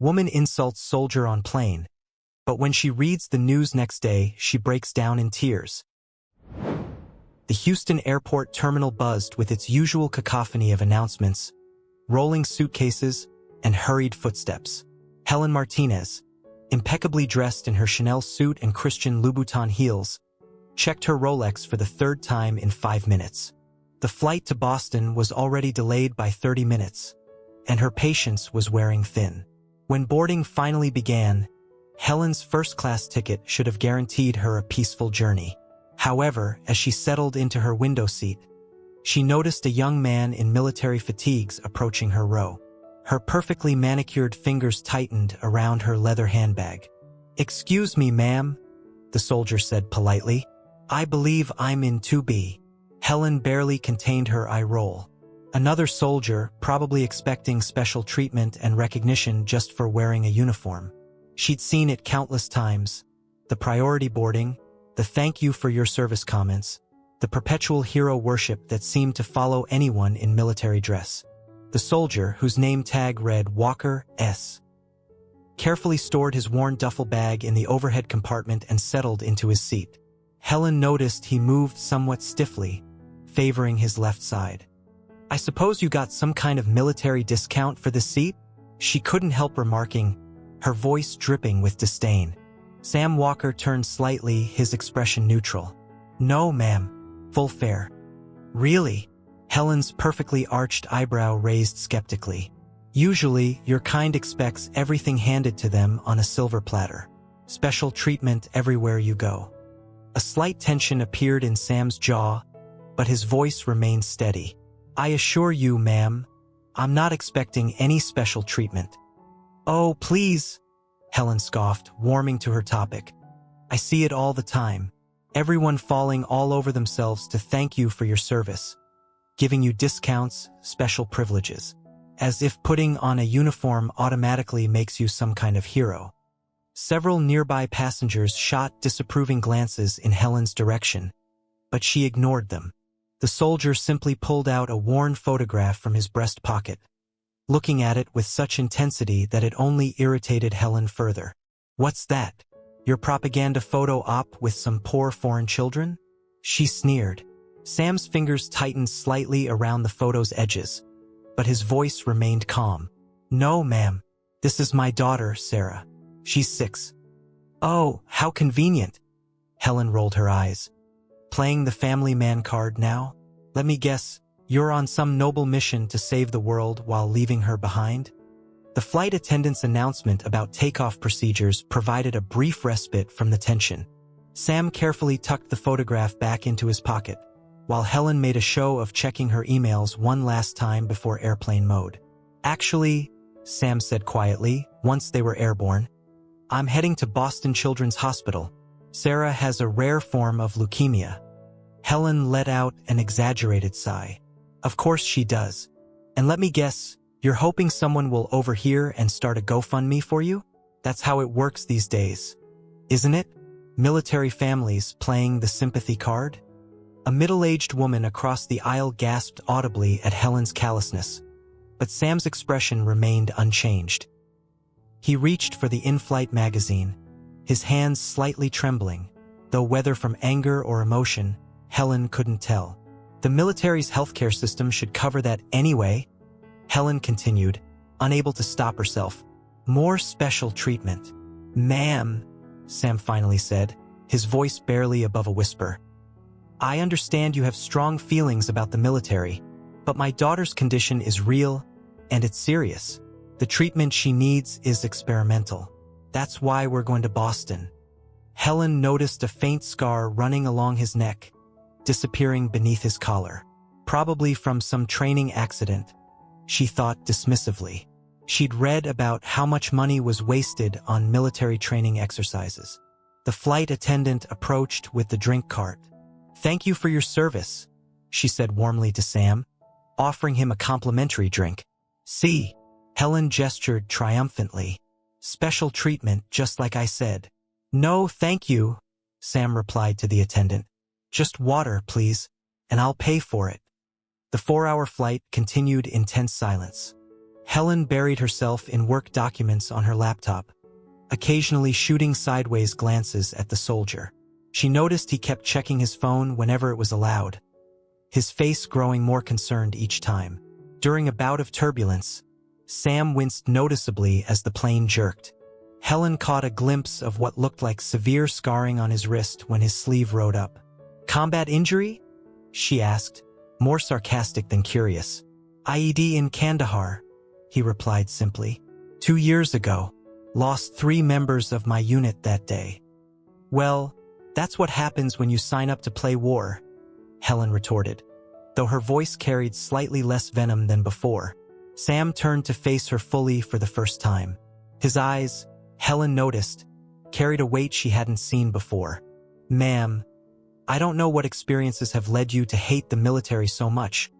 Woman insults soldier on plane. But when she reads the news next day, she breaks down in tears. The Houston airport terminal buzzed with its usual cacophony of announcements, rolling suitcases, and hurried footsteps. Helen Martinez, impeccably dressed in her Chanel suit and Christian Louboutin heels, checked her Rolex for the third time in 5 minutes. The flight to Boston was already delayed by 30 minutes, and her patience was wearing thin. When boarding finally began, Helen's first-class ticket should have guaranteed her a peaceful journey. However, as she settled into her window seat, she noticed a young man in military fatigues approaching her row. Her perfectly manicured fingers tightened around her leather handbag. "Excuse me, ma'am," the soldier said politely. "I believe I'm in 2B. Helen barely contained her eye roll. Another soldier, probably expecting special treatment and recognition just for wearing a uniform. She'd seen it countless times. The priority boarding, the thank you for your service comments, the perpetual hero worship that seemed to follow anyone in military dress. The soldier, whose name tag read Walker S., carefully stored his worn duffel bag in the overhead compartment and settled into his seat. Helen noticed he moved somewhat stiffly, favoring his left side. "I suppose you got some kind of military discount for this seat?" she couldn't help remarking, her voice dripping with disdain. Sam Walker turned slightly, his expression neutral. "No, ma'am. Full fare." "Really?" Helen's perfectly arched eyebrow raised skeptically. "Usually, your kind expects everything handed to them on a silver platter. Special treatment everywhere you go." A slight tension appeared in Sam's jaw, but his voice remained steady. "I assure you, ma'am, I'm not expecting any special treatment." "Oh, please," Helen scoffed, warming to her topic. "I see it all the time. Everyone falling all over themselves to thank you for your service, giving you discounts, special privileges, as if putting on a uniform automatically makes you some kind of hero." Several nearby passengers shot disapproving glances in Helen's direction, but she ignored them. The soldier simply pulled out a worn photograph from his breast pocket, looking at it with such intensity that it only irritated Helen further. "What's that? Your propaganda photo op with some poor foreign children?" she sneered. Sam's fingers tightened slightly around the photo's edges, but his voice remained calm. "No, ma'am. This is my daughter, Sarah. She's 6. "Oh, how convenient." Helen rolled her eyes. "Playing the family man card now? Let me guess, you're on some noble mission to save the world while leaving her behind?" The flight attendant's announcement about takeoff procedures provided a brief respite from the tension. Sam carefully tucked the photograph back into his pocket, while Helen made a show of checking her emails one last time before airplane mode. "Actually," Sam said quietly, once they were airborne, "I'm heading to Boston Children's Hospital. Sarah has a rare form of leukemia." Helen let out an exaggerated sigh. "Of course she does. And let me guess, you're hoping someone will overhear and start a GoFundMe for you? That's how it works these days, isn't it? Military families playing the sympathy card?" A middle-aged woman across the aisle gasped audibly at Helen's callousness, but Sam's expression remained unchanged. He reached for the in-flight magazine, his hands slightly trembling, though whether from anger or emotion, Helen couldn't tell. "The military's healthcare system should cover that anyway," Helen continued, unable to stop herself. "More special treatment." "Ma'am," Sam finally said, his voice barely above a whisper. "I understand you have strong feelings about the military, but my daughter's condition is real, and it's serious. The treatment she needs is experimental. That's why we're going to Boston." Helen noticed a faint scar running along his neck, disappearing beneath his collar. Probably from some training accident, she thought dismissively. She'd read about how much money was wasted on military training exercises. The flight attendant approached with the drink cart. "Thank you for your service," she said warmly to Sam, offering him a complimentary drink. "See," Helen gestured triumphantly. "Special treatment, just like I said." "No, thank you," Sam replied to the attendant. "Just water, please, and I'll pay for it." The 4-hour flight continued in tense silence. Helen buried herself in work documents on her laptop, occasionally shooting sideways glances at the soldier. She noticed he kept checking his phone whenever it was allowed, his face growing more concerned each time. During a bout of turbulence, Sam winced noticeably as the plane jerked. Helen caught a glimpse of what looked like severe scarring on his wrist when his sleeve rode up. "Combat injury?" she asked, more sarcastic than curious. "IED in Kandahar," he replied simply. "2 years ago. Lost 3 members of my unit that day." "Well, that's what happens when you sign up to play war," Helen retorted, though her voice carried slightly less venom than before. Sam turned to face her fully for the first time. His eyes, Helen noticed, carried a weight she hadn't seen before. "Ma'am, I don't know what experiences have led you to hate the military so much,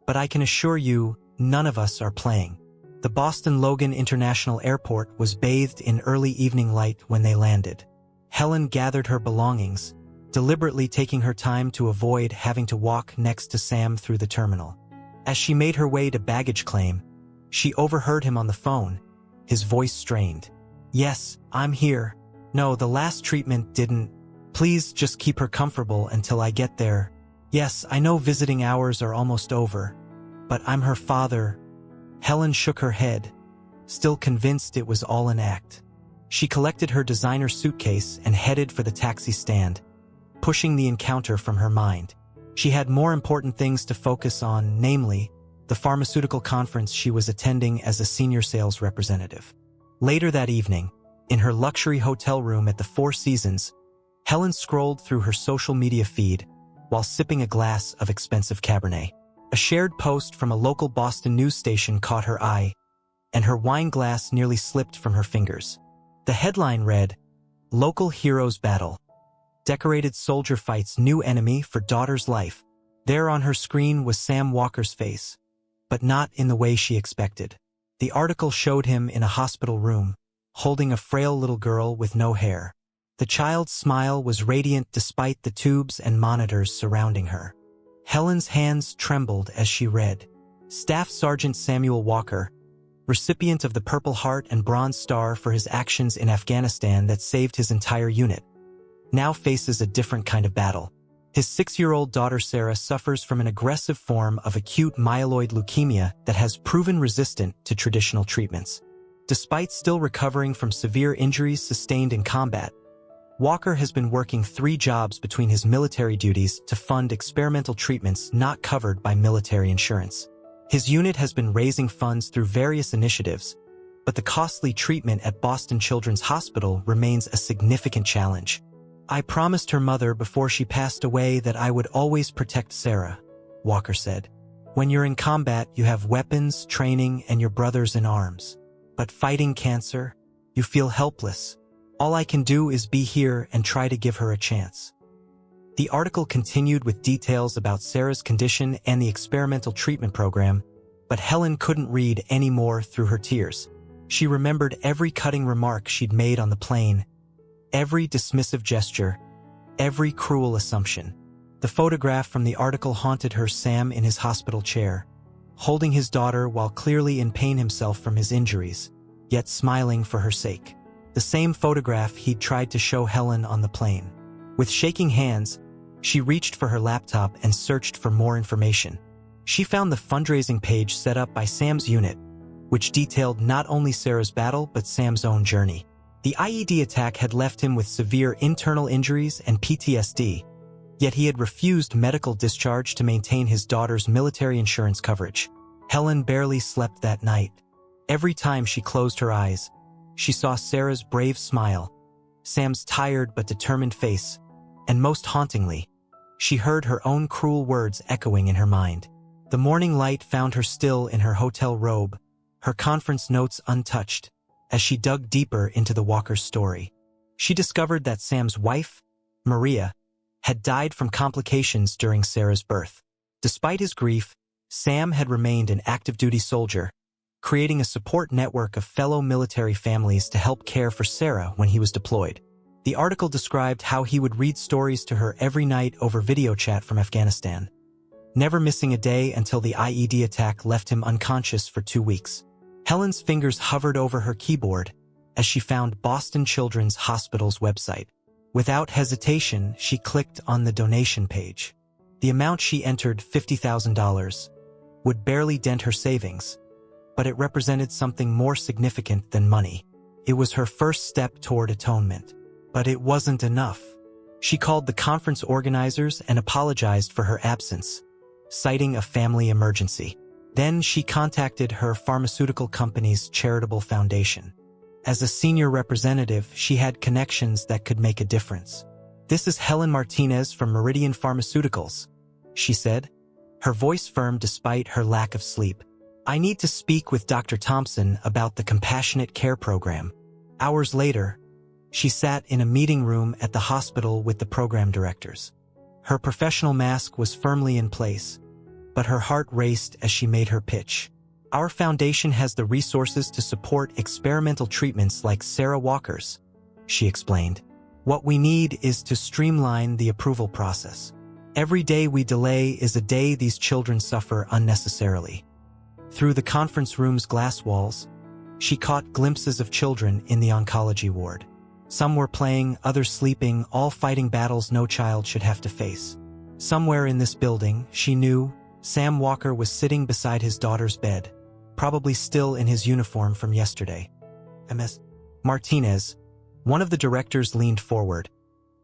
but I can assure you none of us are playing." The Boston Logan International Airport was bathed in early evening light when they landed. Helen gathered her belongings, deliberately taking her time to avoid having to walk next to Sam through the terminal. As she made her way to baggage claim, she overheard him on the phone, his voice strained. "Yes, I'm here. No, the last treatment didn't. Please just keep her comfortable until I get there. Yes, I know visiting hours are almost over, but I'm her father." Helen shook her head, still convinced it was all an act. She collected her designer suitcase and headed for the taxi stand, pushing the encounter from her mind. She had more important things to focus on, namely, the pharmaceutical conference she was attending as a senior sales representative. Later that evening, in her luxury hotel room at the Four Seasons, Helen scrolled through her social media feed while sipping a glass of expensive Cabernet. A shared post from a local Boston news station caught her eye, and her wine glass nearly slipped from her fingers. The headline read, "Local Heroes Battle. Decorated soldier fights new enemy for daughter's life." There on her screen was Sam Walker's face, but not in the way she expected. The article showed him in a hospital room, holding a frail little girl with no hair. The child's smile was radiant despite the tubes and monitors surrounding her. Helen's hands trembled as she read, "Staff Sergeant Samuel Walker, recipient of the Purple Heart and Bronze Star for his actions in Afghanistan that saved his entire unit, now faces a different kind of battle. His 6-year-old daughter Sarah suffers from an aggressive form of acute myeloid leukemia that has proven resistant to traditional treatments. Despite still recovering from severe injuries sustained in combat, Walker has been working 3 jobs between his military duties to fund experimental treatments not covered by military insurance. His unit has been raising funds through various initiatives, but the costly treatment at Boston Children's Hospital remains a significant challenge. I promised her mother before she passed away that I would always protect Sarah," Walker said. "When you're in combat, you have weapons, training, and your brothers in arms. But fighting cancer, you feel helpless. All I can do is be here and try to give her a chance." The article continued with details about Sarah's condition and the experimental treatment program, but Helen couldn't read any more through her tears. She remembered every cutting remark she'd made on the plane, every dismissive gesture, every cruel assumption. The photograph from the article haunted her. Sam in his hospital chair, holding his daughter while clearly in pain himself from his injuries, yet smiling for her sake. The same photograph he'd tried to show Helen on the plane. With shaking hands, she reached for her laptop and searched for more information. She found the fundraising page set up by Sam's unit, which detailed not only Sarah's battle but Sam's own journey. The IED attack had left him with severe internal injuries and PTSD, yet he had refused medical discharge to maintain his daughter's military insurance coverage. Helen barely slept that night. Every time she closed her eyes, she saw Sarah's brave smile, Sam's tired but determined face, and most hauntingly, she heard her own cruel words echoing in her mind. The morning light found her still in her hotel robe, her conference notes untouched. As she dug deeper into the Walker's story, she discovered that Sam's wife, Maria, had died from complications during Sarah's birth. Despite his grief, Sam had remained an active-duty soldier, creating a support network of fellow military families to help care for Sarah when he was deployed. The article described how he would read stories to her every night over video chat from Afghanistan, never missing a day until the IED attack left him unconscious for 2 weeks. Helen's fingers hovered over her keyboard as she found Boston Children's Hospital's website. Without hesitation, she clicked on the donation page. The amount she entered, $50,000, would barely dent her savings, but it represented something more significant than money. It was her first step toward atonement. But it wasn't enough. She called the conference organizers and apologized for her absence, citing a family emergency. Then she contacted her pharmaceutical company's charitable foundation. As a senior representative, she had connections that could make a difference. "This is Helen Martinez from Meridian Pharmaceuticals," she said, her voice firm despite her lack of sleep. "I need to speak with Dr. Thompson about the compassionate care program." Hours later, she sat in a meeting room at the hospital with the program directors. Her professional mask was firmly in place, but her heart raced as she made her pitch. "Our foundation has the resources to support experimental treatments like Sarah Walker's," she explained. "What we need is to streamline the approval process. Every day we delay is a day these children suffer unnecessarily." Through the conference room's glass walls, she caught glimpses of children in the oncology ward. Some were playing, others sleeping, all fighting battles no child should have to face. Somewhere in this building, she knew, Sam Walker was sitting beside his daughter's bed, probably still in his uniform from yesterday. Ms. Martinez, one of the directors, leaned forward.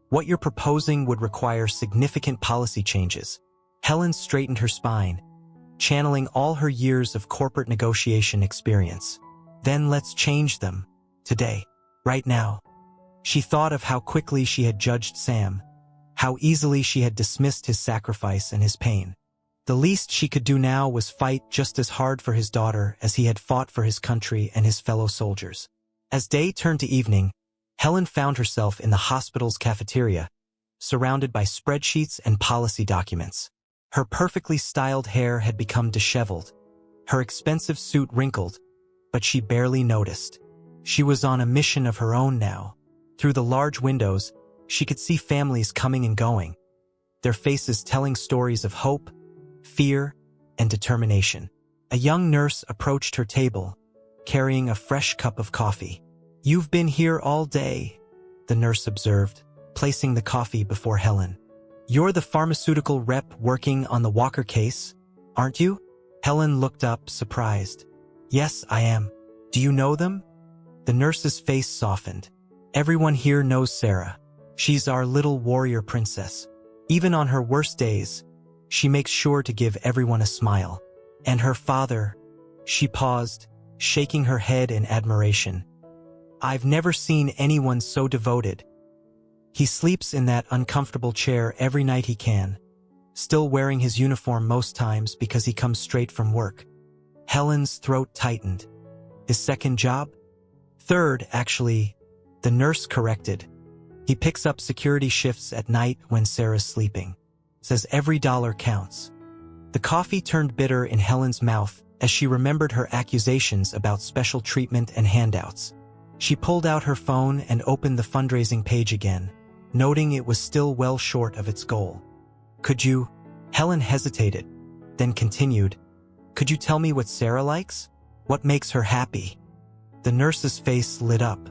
"What you're proposing would require significant policy changes." Helen straightened her spine, channeling all her years of corporate negotiation experience. "Then let's change them. Today. Right now." She thought of how quickly she had judged Sam, how easily she had dismissed his sacrifice and his pain. The least she could do now was fight just as hard for his daughter as he had fought for his country and his fellow soldiers. As day turned to evening, Helen found herself in the hospital's cafeteria, surrounded by spreadsheets and policy documents. Her perfectly styled hair had become disheveled, her expensive suit wrinkled, but she barely noticed. She was on a mission of her own now. Through the large windows, she could see families coming and going, their faces telling stories of hope, fear, and determination. A young nurse approached her table, carrying a fresh cup of coffee. "You've been here all day," the nurse observed, placing the coffee before Helen. "You're the pharmaceutical rep working on the Walker case, aren't you?" Helen looked up, surprised. "Yes, I am. Do you know them?" The nurse's face softened. "Everyone here knows Sarah. She's our little warrior princess. Even on her worst days, she makes sure to give everyone a smile. And her father," she paused, shaking her head in admiration. "I've never seen anyone so devoted. He sleeps in that uncomfortable chair every night he can, still wearing his uniform most times because he comes straight from work." Helen's throat tightened. "His second job?" "Third, actually," the nurse corrected. "He picks up security shifts at night when Sarah's sleeping. Says every dollar counts." The coffee turned bitter in Helen's mouth as she remembered her accusations about special treatment and handouts. She pulled out her phone and opened the fundraising page again, noting it was still well short of its goal. "Could you?" Helen hesitated, then continued. "Could you tell me what Sarah likes? What makes her happy?" The nurse's face lit up.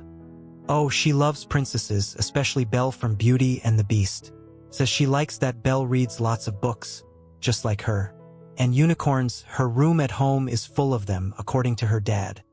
"Oh, she loves princesses, especially Belle from Beauty and the Beast. Says she likes that Belle reads lots of books, just like her. And unicorns, her room at home is full of them, according to her dad."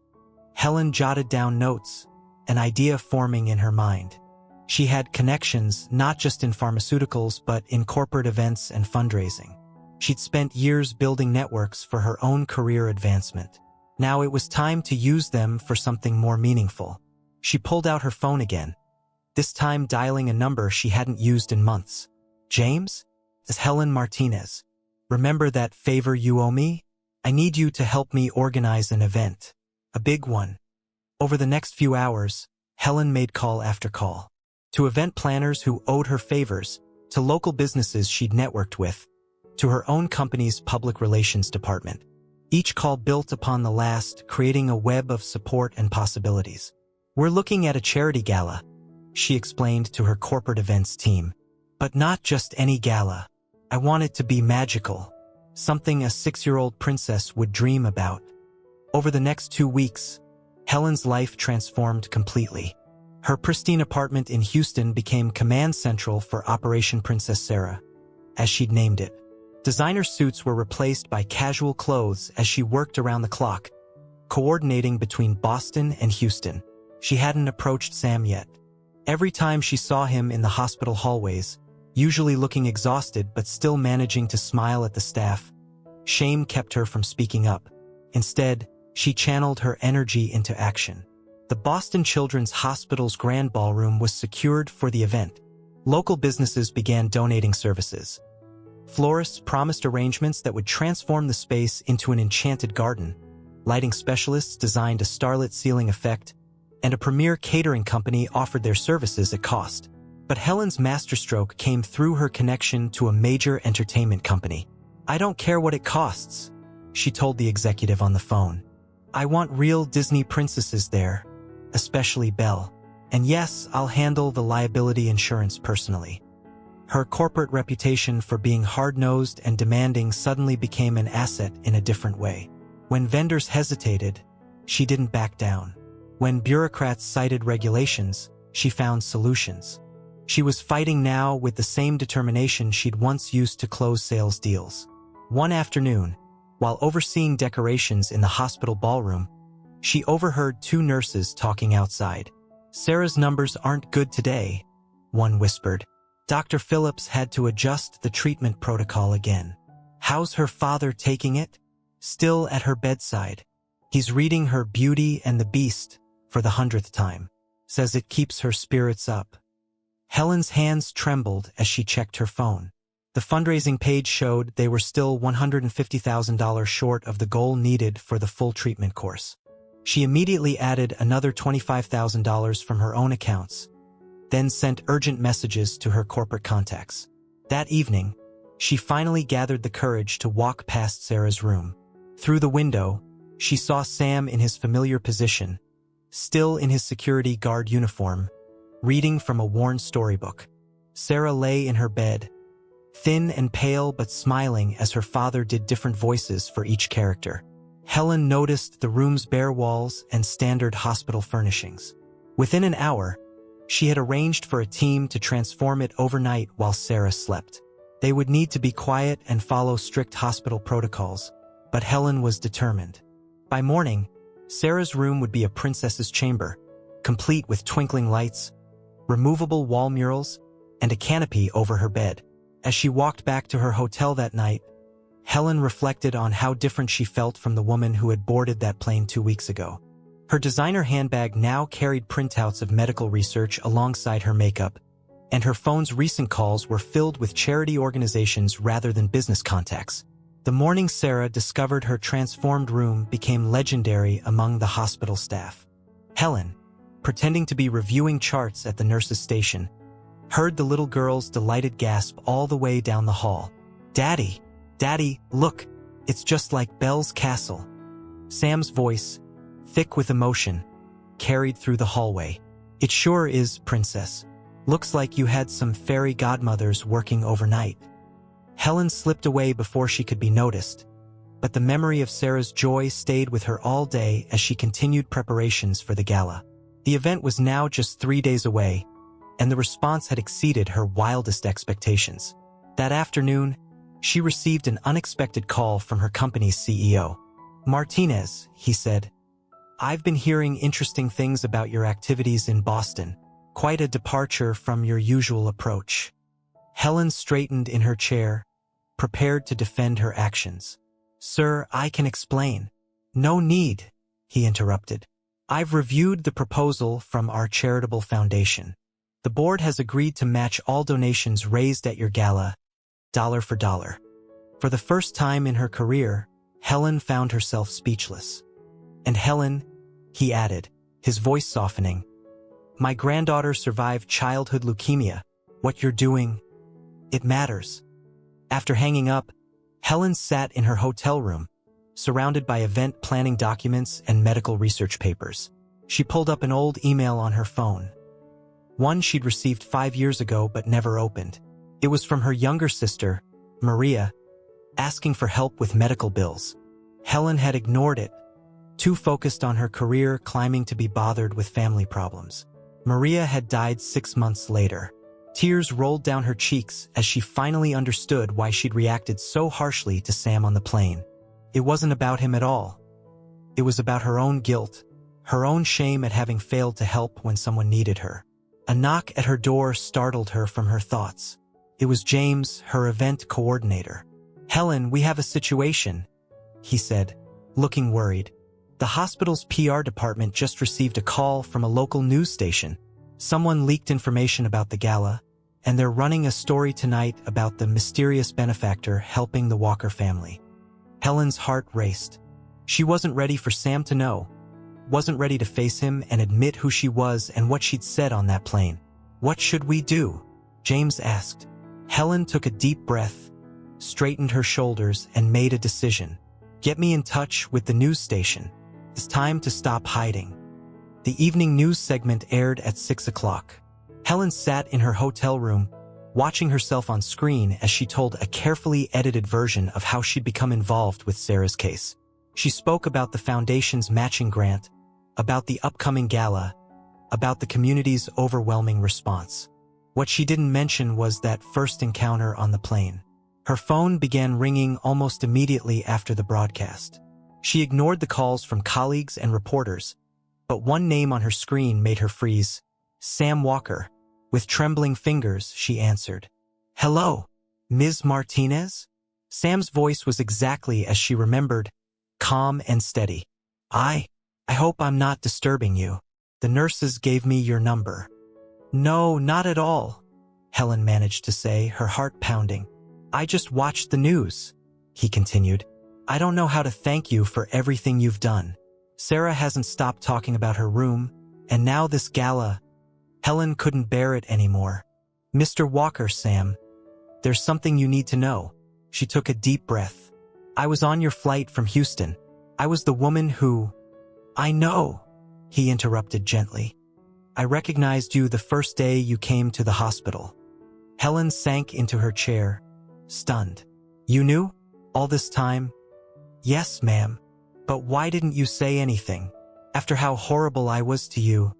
Helen jotted down notes, an idea forming in her mind. She had connections not just in pharmaceuticals but in corporate events and fundraising. She'd spent years building networks for her own career advancement. Now it was time to use them for something more meaningful. She pulled out her phone again, this time dialing a number she hadn't used in months. "James? It's Helen Martinez. Remember that favor you owe me? I need you to help me organize an event. A big one." Over the next few hours, Helen made call after call. To event planners who owed her favors, to local businesses she'd networked with, to her own company's public relations department. Each call built upon the last, creating a web of support and possibilities. "We're looking at a charity gala," she explained to her corporate events team. "But not just any gala. I want it to be magical. Something a 6-year-old princess would dream about." Over the next 2 weeks, Helen's life transformed completely. Her pristine apartment in Houston became command central for Operation Princess Sarah, as she'd named it. Designer suits were replaced by casual clothes as she worked around the clock, coordinating between Boston and Houston. She hadn't approached Sam yet. Every time she saw him in the hospital hallways, usually looking exhausted but still managing to smile at the staff, shame kept her from speaking up. Instead, she channeled her energy into action. The Boston Children's Hospital's Grand Ballroom was secured for the event. Local businesses began donating services. Florists promised arrangements that would transform the space into an enchanted garden. Lighting specialists designed a starlit ceiling effect, and a premier catering company offered their services at cost. But Helen's masterstroke came through her connection to a major entertainment company. "I don't care what it costs," she told the executive on the phone. "I want real Disney princesses there, especially Belle. And yes, I'll handle the liability insurance personally." Her corporate reputation for being hard-nosed and demanding suddenly became an asset in a different way. When vendors hesitated, she didn't back down. When bureaucrats cited regulations, she found solutions. She was fighting now with the same determination she'd once used to close sales deals. One afternoon, while overseeing decorations in the hospital ballroom, she overheard 2 nurses talking outside. "Sarah's numbers aren't good today," one whispered. "Dr. Phillips had to adjust the treatment protocol again." "How's her father taking it?" "Still at her bedside. He's reading her Beauty and the Beast for the 100th time. Says it keeps her spirits up." Helen's hands trembled as she checked her phone. The fundraising page showed they were still $150,000 short of the goal needed for the full treatment course. She immediately added another $25,000 from her own accounts, then sent urgent messages to her corporate contacts. That evening, she finally gathered the courage to walk past Sarah's room. Through the window, she saw Sam in his familiar position, still in his security guard uniform, reading from a worn storybook. Sarah lay in her bed, thin and pale but smiling as her father did different voices for each character. Helen noticed the room's bare walls and standard hospital furnishings. Within an hour, she had arranged for a team to transform it overnight while Sarah slept. They would need to be quiet and follow strict hospital protocols, but Helen was determined. By morning, Sarah's room would be a princess's chamber, complete with twinkling lights, removable wall murals, and a canopy over her bed. As she walked back to her hotel that night, Helen reflected on how different she felt from the woman who had boarded that plane 2 weeks ago. Her designer handbag now carried printouts of medical research alongside her makeup, and her phone's recent calls were filled with charity organizations rather than business contacts. The morning Sarah discovered her transformed room became legendary among the hospital staff. Helen, pretending to be reviewing charts at the nurse's station, heard the little girl's delighted gasp all the way down the hall. "Daddy! Daddy, look! It's just like Belle's castle." Sam's voice, thick with emotion, carried through the hallway. "It sure is, Princess. Looks like you had some fairy godmothers working overnight." Helen slipped away before she could be noticed, but the memory of Sarah's joy stayed with her all day as she continued preparations for the gala. The event was now just 3 days away, and the response had exceeded her wildest expectations. That afternoon, she received an unexpected call from her company's CEO. "Martinez," he said, "I've been hearing interesting things about your activities in Boston. Quite a departure from your usual approach." Helen straightened in her chair, prepared to defend her actions. "Sir, I can explain." "No need," he interrupted. "I've reviewed the proposal from our charitable foundation. The board has agreed to match all donations raised at your gala, dollar for dollar." For the first time in her career, Helen found herself speechless. "And Helen," he added, his voice softening, "my granddaughter survived childhood leukemia. What you're doing, it matters." After hanging up, Helen sat in her hotel room, surrounded by event planning documents and medical research papers. She pulled up an old email on her phone, one she'd received 5 years ago but never opened. It was from her younger sister, Maria, asking for help with medical bills. Helen had ignored it, too focused on her career climbing to be bothered with family problems. Maria had died 6 months later. Tears rolled down her cheeks as she finally understood why she'd reacted so harshly to Sam on the plane. It wasn't about him at all. It was about her own guilt, her own shame at having failed to help when someone needed her. A knock at her door startled her from her thoughts. It was James, her event coordinator. "Helen, we have a situation," he said, looking worried. "The hospital's PR department just received a call from a local news station. Someone leaked information about the gala, and they're running a story tonight about the mysterious benefactor helping the Walker family." Helen's heart raced. She wasn't ready for Sam to know, wasn't ready to face him and admit who she was and what she'd said on that plane. "What should we do?" James asked. Helen took a deep breath, straightened her shoulders, and made a decision. "Get me in touch with the news station. It's time to stop hiding." The evening news segment aired at 6 o'clock. Helen sat in her hotel room, watching herself on screen as she told a carefully edited version of how she'd become involved with Sarah's case. She spoke about the foundation's matching grant, about the upcoming gala, about the community's overwhelming response. What she didn't mention was that first encounter on the plane. Her phone began ringing almost immediately after the broadcast. She ignored the calls from colleagues and reporters, but one name on her screen made her freeze. Sam Walker. With trembling fingers, she answered. "Hello, Ms. Martinez?" Sam's voice was exactly as she remembered, calm and steady. I hope I'm not disturbing you. The nurses gave me your number." "No, not at all," Helen managed to say, her heart pounding. "I just watched the news," he continued. "I don't know how to thank you for everything you've done. Sarah hasn't stopped talking about her room, and now this gala." Helen couldn't bear it anymore. "Mr. Walker, Sam, there's something you need to know." She took a deep breath. "I was on your flight from Houston. I was the woman who—" "I know," he interrupted gently. "I recognized you the first day you came to the hospital." Helen sank into her chair, stunned. "You knew? All this time?" "Yes, ma'am. But why didn't you say anything? After how horrible I was to you?"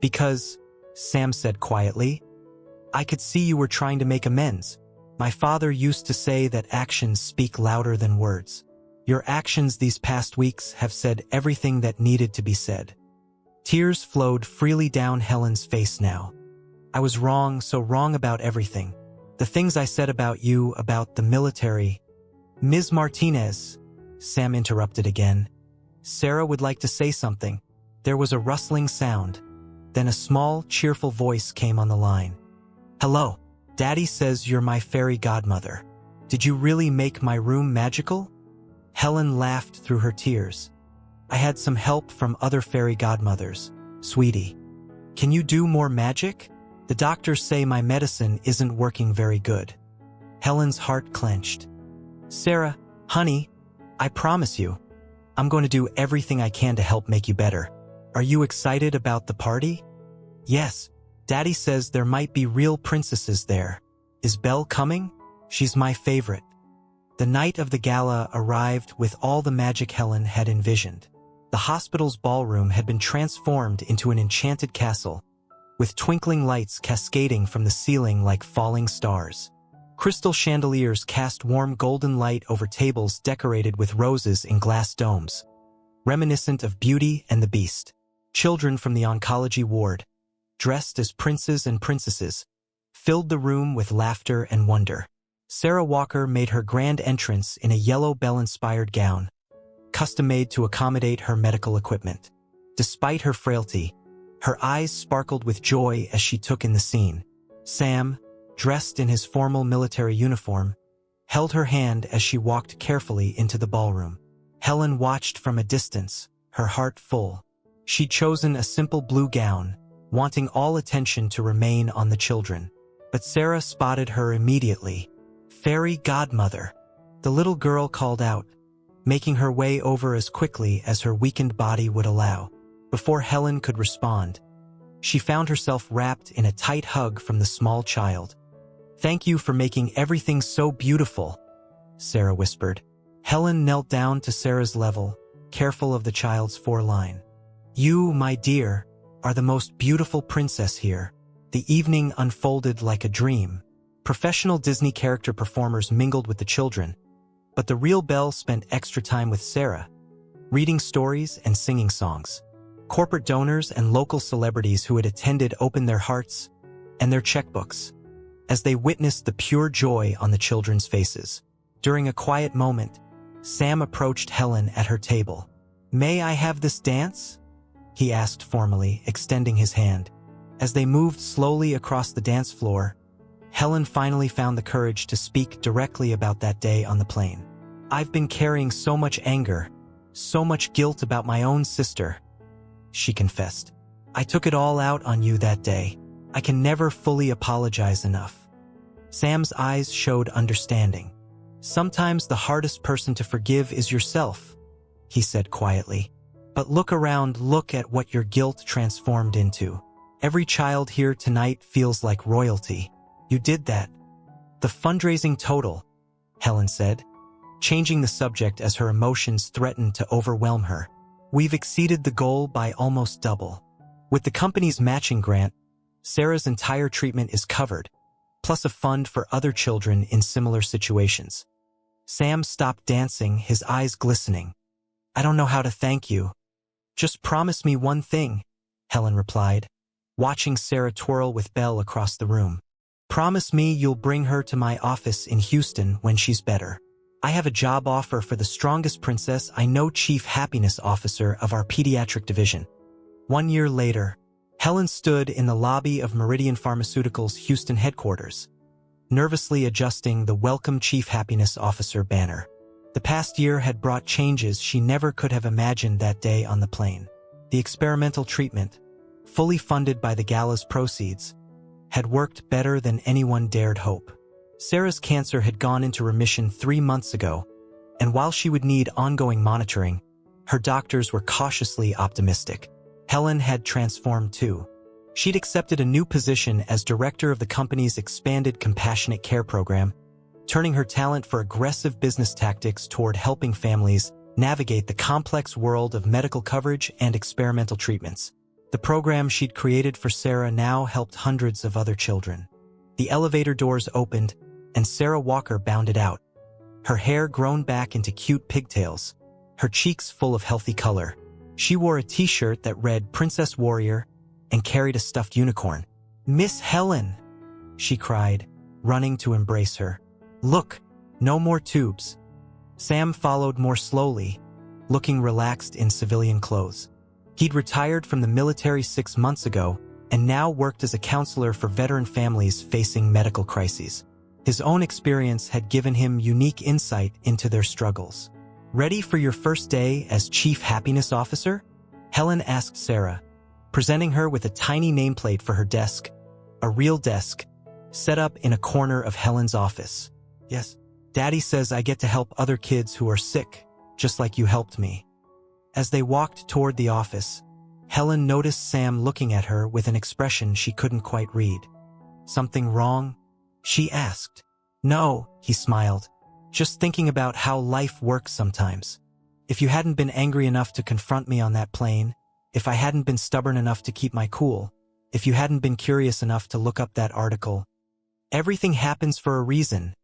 "Because," Sam said quietly, "I could see you were trying to make amends. My father used to say that actions speak louder than words. Your actions these past weeks have said everything that needed to be said." Tears flowed freely down Helen's face now. "I was wrong, so wrong about everything. The things I said about you, about the military." "Ms. Martinez," Sam interrupted again. Sarah would like to say something. There was a rustling sound. Then a small, cheerful voice came on the line. "Hello. Daddy says you're my fairy godmother. Did you really make my room magical?" Helen laughed through her tears. "I had some help from other fairy godmothers, sweetie. Can you do more magic? The doctors say my medicine isn't working very good." Helen's heart clenched. "Sarah, honey, I promise you, I'm going to do everything I can to help make you better. Are you excited about the party?" "Yes. Daddy says there might be real princesses there. Is Belle coming? She's my favorite." The night of the gala arrived with all the magic Helen had envisioned. The hospital's ballroom had been transformed into an enchanted castle, with twinkling lights cascading from the ceiling like falling stars. Crystal chandeliers cast warm golden light over tables decorated with roses in glass domes, reminiscent of Beauty and the Beast. Children from the oncology ward, dressed as princes and princesses, filled the room with laughter and wonder. Sarah Walker made her grand entrance in a yellow bell-inspired gown, custom-made to accommodate her medical equipment. Despite her frailty, her eyes sparkled with joy as she took in the scene. Sam, dressed in his formal military uniform, held her hand as she walked carefully into the ballroom. Helen watched from a distance, her heart full. She'd chosen a simple blue gown, wanting all attention to remain on the children. But Sarah spotted her immediately. "Fairy godmother," the little girl called out, making her way over as quickly as her weakened body would allow. Before Helen could respond, she found herself wrapped in a tight hug from the small child. "Thank you for making everything so beautiful," Sarah whispered. Helen knelt down to Sarah's level, careful of the child's foreline. You, my dear, are the most beautiful princess here. The evening unfolded like a dream. Professional Disney character performers mingled with the children, but the real Belle spent extra time with Sarah, reading stories and singing songs. Corporate donors and local celebrities who had attended opened their hearts and their checkbooks as they witnessed the pure joy on the children's faces. During a quiet moment, Sam approached Helen at her table. "May I have this dance?" he asked formally, extending his hand. As they moved slowly across the dance floor, Helen finally found the courage to speak directly about that day on the plane. "I've been carrying so much anger, so much guilt about my own sister," she confessed. "I took it all out on you that day. I can never fully apologize enough." Sam's eyes showed understanding. "Sometimes the hardest person to forgive is yourself," he said quietly. "But look around, look at what your guilt transformed into. Every child here tonight feels like royalty. You did that." "The fundraising total," Helen said, changing the subject as her emotions threatened to overwhelm her. "We've exceeded the goal by almost double. With the company's matching grant, Sarah's entire treatment is covered, plus a fund for other children in similar situations." Sam stopped dancing, his eyes glistening. "I don't know how to thank you." "Just promise me one thing," Helen replied, watching Sarah twirl with Belle across the room. "Promise me you'll bring her to my office in Houston when she's better. I have a job offer for the strongest princess I know, Chief Happiness Officer of our pediatric division." 1 year later, Helen stood in the lobby of Meridian Pharmaceuticals' Houston headquarters, nervously adjusting the Welcome Chief Happiness Officer banner. The past year had brought changes she never could have imagined that day on the plane. The experimental treatment, fully funded by the gala's proceeds, had worked better than anyone dared hope. Sarah's cancer had gone into remission 3 months ago, and while she would need ongoing monitoring, her doctors were cautiously optimistic. Helen had transformed too. She'd accepted a new position as director of the company's expanded compassionate care program, turning her talent for aggressive business tactics toward helping families navigate the complex world of medical coverage and experimental treatments. The program she'd created for Sarah now helped hundreds of other children. The elevator doors opened, and Sarah Walker bounded out, her hair grown back into cute pigtails, her cheeks full of healthy color. She wore a t-shirt that read Princess Warrior and carried a stuffed unicorn. "Miss Helen!" she cried, running to embrace her. "Look, no more tubes." Sam followed more slowly, looking relaxed in civilian clothes. He'd retired from the military 6 months ago and now worked as a counselor for veteran families facing medical crises. His own experience had given him unique insight into their struggles. "Ready for your first day as Chief Happiness Officer?" Helen asked Sarah, presenting her with a tiny nameplate for her desk, a real desk, set up in a corner of Helen's office. "Yes, Daddy says I get to help other kids who are sick, just like you helped me." As they walked toward the office, Helen noticed Sam looking at her with an expression she couldn't quite read. "Something wrong?" she asked. "No," he smiled. "Just thinking about how life works sometimes. If you hadn't been angry enough to confront me on that plane, if I hadn't been stubborn enough to keep my cool, if you hadn't been curious enough to look up that article, everything happens for a reason,"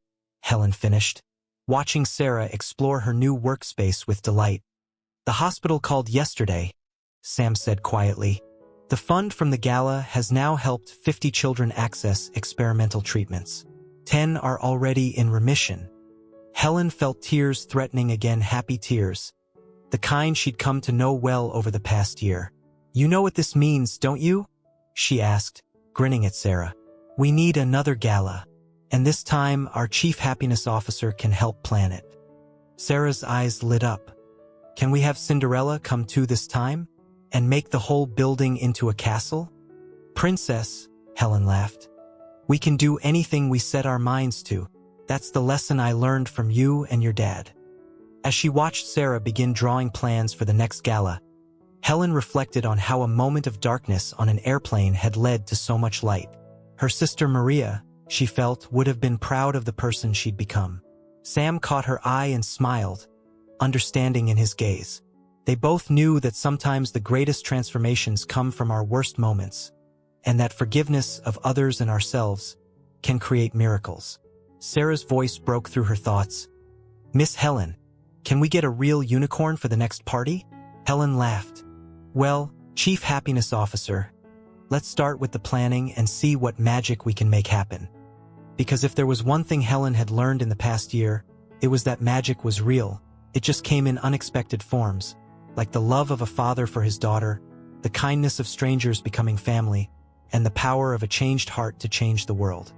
Helen finished, watching Sarah explore her new workspace with delight. "The hospital called yesterday," Sam said quietly. "The fund from the gala has now helped 50 children access experimental treatments. 10 are already in remission." Helen felt tears threatening again, happy tears, the kind she'd come to know well over the past year. "You know what this means, don't you?" she asked, grinning at Sarah. "We need another gala, and this time our Chief Happiness Officer can help plan it." Sarah's eyes lit up. "Can we have Cinderella come too this time? And make the whole building into a castle?" "Princess," Helen laughed. "We can do anything we set our minds to. That's the lesson I learned from you and your dad." As she watched Sarah begin drawing plans for the next gala, Helen reflected on how a moment of darkness on an airplane had led to so much light. Her sister Maria, she felt, would have been proud of the person she'd become. Sam caught her eye and smiled, understanding in his gaze. They both knew that sometimes the greatest transformations come from our worst moments, and that forgiveness of others and ourselves can create miracles. Sarah's voice broke through her thoughts. "Miss Helen, can we get a real unicorn for the next party?" Helen laughed. "Well, Chief Happiness Officer, let's start with the planning and see what magic we can make happen." Because if there was one thing Helen had learned in the past year, it was that magic was real. It just came in unexpected forms, like the love of a father for his daughter, the kindness of strangers becoming family, and the power of a changed heart to change the world.